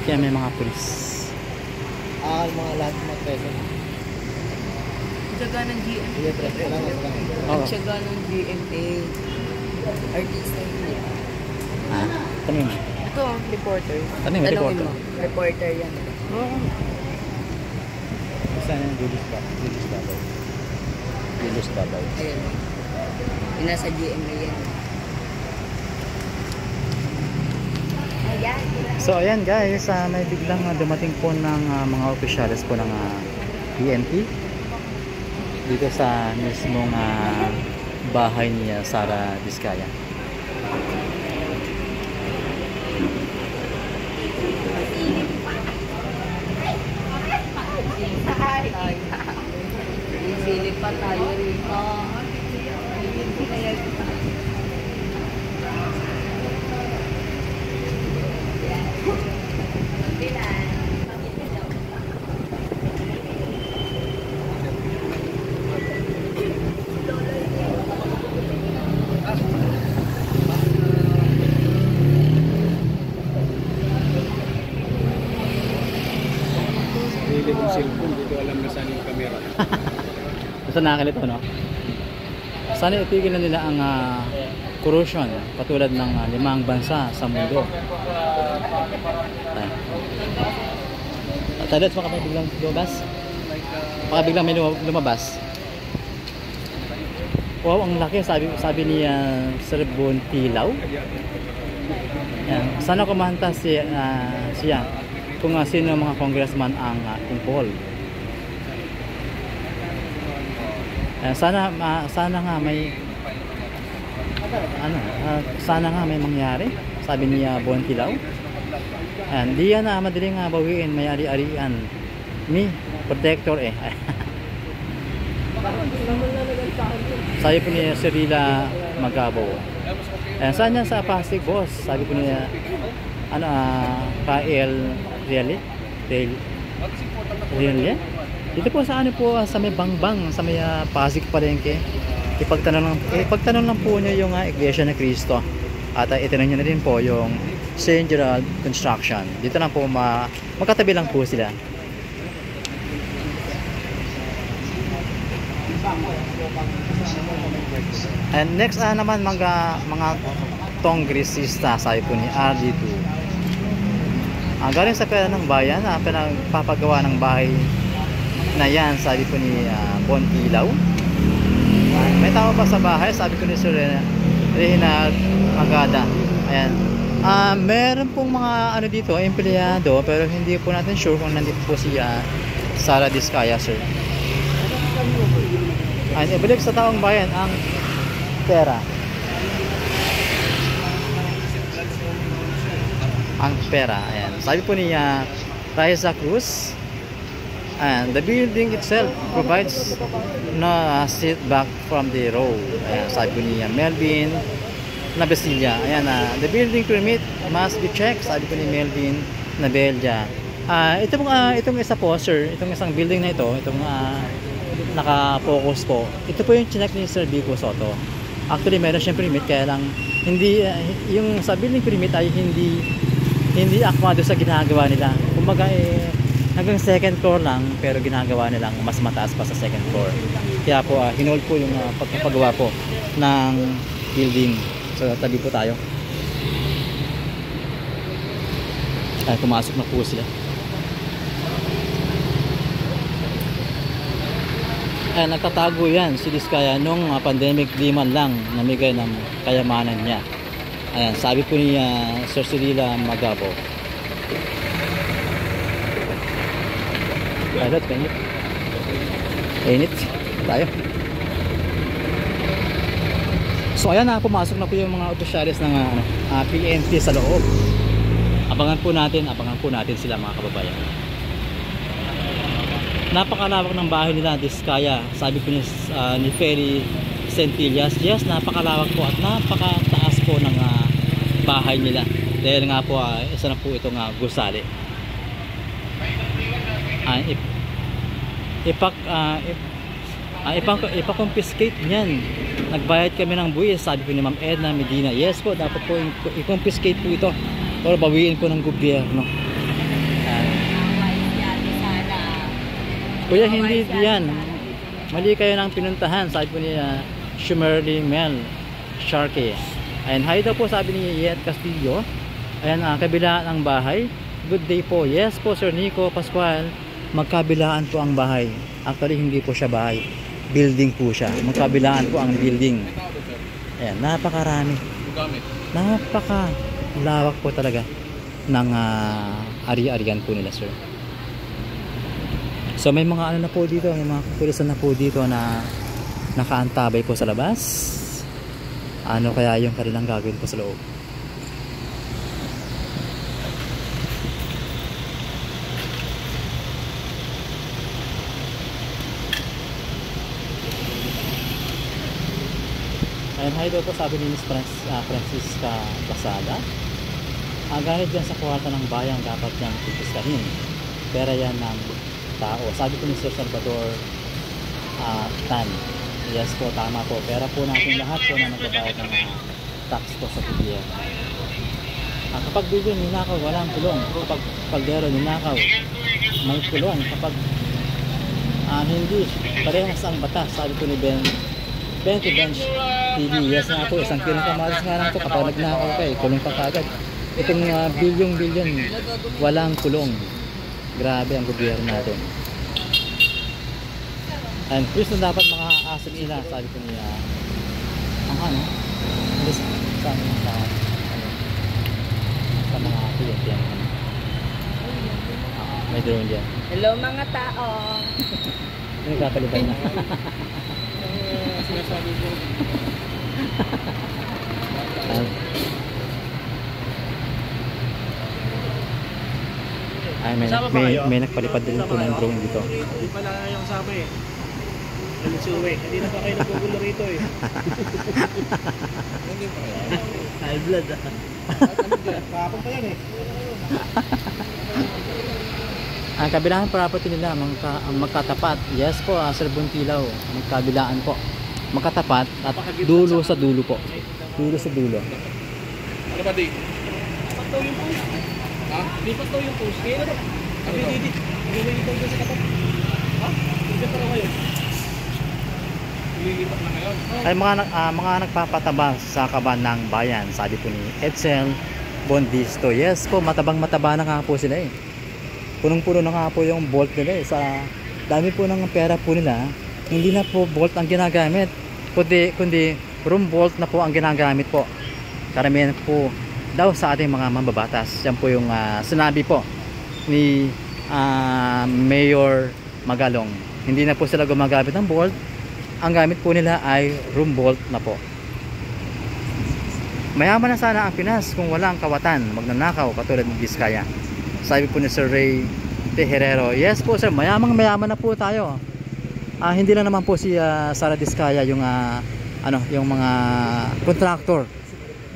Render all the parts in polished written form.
Bakit kaya may mga pulis? Mga lahat mga preso. Tsaga ng GMA. Oo. Tsaga ng GMA. Artista yun. Tanong mo. Ito, reporter. Tanong reporter. Mo. Reporter yan. Oo. Saan yung Julius Babaw? Julius Babaw. Ayan. Yung nasa GMA yan. So ayan guys, may biglang dumating po ng mga opisyalis po ng PNP dito sa mismong bahay ni Sara Diskaya. Silip pa tayo rito. Yung cellphone, hindi ko alam na saan yung camera. Basta nakakalito, no? Sana itigil na nila ang corruption katulad ng 5 bansa sa mundo. Tayo, baka may biglang lumabas? Baka biglang may lumabas? Wow, ang laki, sabi ni Sir Bontilaw. Yan. Sana kumanta siya kung sino mga congressman ang tungkol. Sana nga may sana nga may mangyari, sabi niya Bontilaw. Hindi yan madaling bawiin, may ari-arian ni protector sabi po niya Cirila Magabo. Saan yan sa Pasig, boss? Sabi po niya Kael Really? Dito po sa sa may Bangbang, sa may Pasig Palengke. Ipagtanong lang po niyo yung Iglesia ni Cristo. At itanong niyo na din po yung St. Gerald Construction. Dito lang po magkatabi lang po sila. And next naman mga tongresista, sabi po ni RD2. Galing sa pera ng bayan, pinagpapagawa ng bahay na yan, sabi po ni Bontilaw. May tao pa sa bahay, sabi ko ni Sir Rehinald Magada. Ayan. Meron pong mga dito, empleyado, pero hindi po natin sure kung nandito po si Sara Diskaya, sir. Ayan, ibalik sa taong bayan ang pera. Ang pera, ayan. Sabi po ni Raisa Cruz, and the building itself provides no sit back from the road. Ayan, sabi po ni Melvin Nabesilla. Ayan, the building permit must be checked, sabi po ni Melvin Nabella. Itong isa po, sir, itong isang building na ito, itong naka-focus po, ito po yung chinek ni Sir Vico Soto. Actually meron siyang permit, kaya lang hindi yung sa building permit ay hindi akmado sa ginagawa nila. Kumbaga hanggang second floor lang, pero ginagawa nilang mas mataas pa sa second floor. Kaya po hinold po yung pagpapagawa po ng building. So tabi po tayo. Ay, pumasok na po sila. Ay, nagtatago yan si Diskaya nung pandemic, di man lang namigay ng kayamanan niya. Ayan, sabi po ni Sir Cirila Magabo. Pilot, kainit. Kainit. Tayo. So ayan, pumasok na po yung mga opisyalis ng PNP sa loob. Abangan po natin sila, mga kababayan. Napakalawak ng bahay nila, Diskaya. Sabi po ni Ferry Centillas, yes, napakalawak po at napakataas po ng bahay nila. Dahil nga po, isa na po itong gusali. Ipakonfiscate niyan. Nagbayad kami ng buwis, sabi po ni Ma'am Edna Medina. Yes po, dapat po i-confiscate po ito or bawiin po ng gobyerno. Kuya, hindi yan. Mali kayo ng pinuntahan. Sabi po ni Shumerly Mel Sharkey. Ayan, hi daw po sabi ni Yet Castillo. Ayan, kabila ng bahay. Good day po. Yes po, Sir Nico Pascual. Magkabilaan po ang bahay. Actually, hindi po siya bahay. Building po siya. Magkabilaan po ang building. Ayan, napakarami. Napakalawak po talaga ng ari-arian po nila, sir. So may mga ano na po dito, may mga kapulisan na po dito na nakaantabay po sa labas. Ano kaya yung kanilang gagawin po sa loob? Ayan, hi daw po sabi ni Miss Francisca Basada. Ganit yan sa kwarta ng bayan dapat niyang pipiskahin. Pera yan ng tao. Sabi ko ni Sir Salvador Tan. Yes po, tama po. Pera po natin lahat po na nagbabayad ng tax po sa PDF. Kapag bigyan ninakaw, walang kulong. Kapag paldero ninakaw, may kulong. Kapag hindi, parehas ang batas. Sabi ko ni Bench TV. Yes nga po, isang pinakamalas nga lang po. Kapag nagnakaw kayo, kulong pa kagad. Itong bilyon walang kulong. Grabe ang gobyerno natin. And please na dapat mga asset nila, sabi ko niya. Ang ano? Sa mga client yan. May drone dyan. Hello mga tao. Nagkapalibay na. Sinasabi ko. Ay, may nagpalipad din po ng drone dito. Hindi pala yung kasama eh. Hindi na pa kayo naggugulo rito eh. High blood Kapag pa yan eh. Ang kabilaan property nila magkatapat. Yes po, Sir Buntilaw. Magkabilaan po. Magkatapat at dulo sa dulo po. Dulo sa dulo. Ano ba di? Pagtaw yung post. Ha? Di pagtaw yung post. Kaya na ba? Kami didit. Lilipat ka sa kapat. Ha? Hindi pa kayo. Lilipat na ngayon. Ay mga nagpapataba sa kaban ng bayan. Sabi po ni Edsel Bondisto. Yes po, mataba na nga po sila eh. Punong-puno na nga po yung bolt nila eh. Sa dami po ng pera po nila, hindi na po bolt ang ginagamit, kundi room bolt na po ang ginagamit po. Karamihan po daw sa ating mga mambabatas. Yan po yung sinabi po ni Mayor Magalong. Hindi na po sila gumagamit ng bolt. Ang gamit po nila ay room bolt na po. Mayaman na sana ang Pinas kung walang kawatan magnanakaw katulad ng Vizcaya. Sabi po ni Sir Ray Tejerero. Yes po sir, mayaman na po tayo. Hindi lang naman po si Sara Vizcaya yung yung mga contractor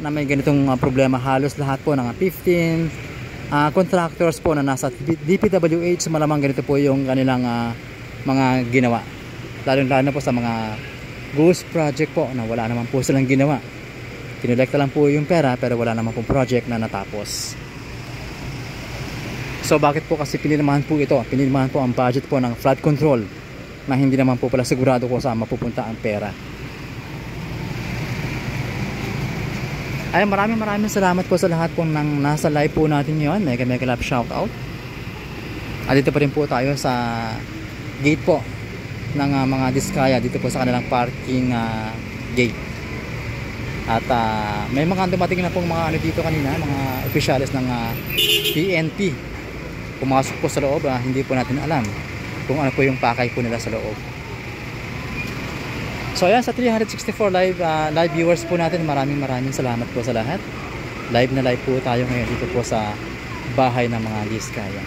na may ganitong problema. Halos lahat po ng 15 contractors po na nasa DPWH, malamang ganito po yung kanilang mga ginawa. Lalo po sa mga ghost project po na wala naman po silang ginawa. Kinolekta lang po yung pera pero wala naman po project na natapos. So bakit po kasi pinilmahan po ito? Pinilmahan po ang budget po ng flood control na hindi naman po pala sigurado kung saan mapupunta ang pera. Ay maraming salamat po sa lahat po ng nasa live po natin ngayon. Mega love shoutout. At dito pa rin po tayo sa gate po ng mga Vizcaya dito po sa kanilang parking gate. At may mga dumating na pong mga dito kanina, mga opisyalis ng PNP. Pumasok po sa loob, hindi po natin alam kung ano po yung pakay po nila sa loob. So ayan, sa 364 live viewers po natin, maraming salamat po sa lahat. Live na live po tayo ngayon dito po sa bahay ng mga Vizcaya.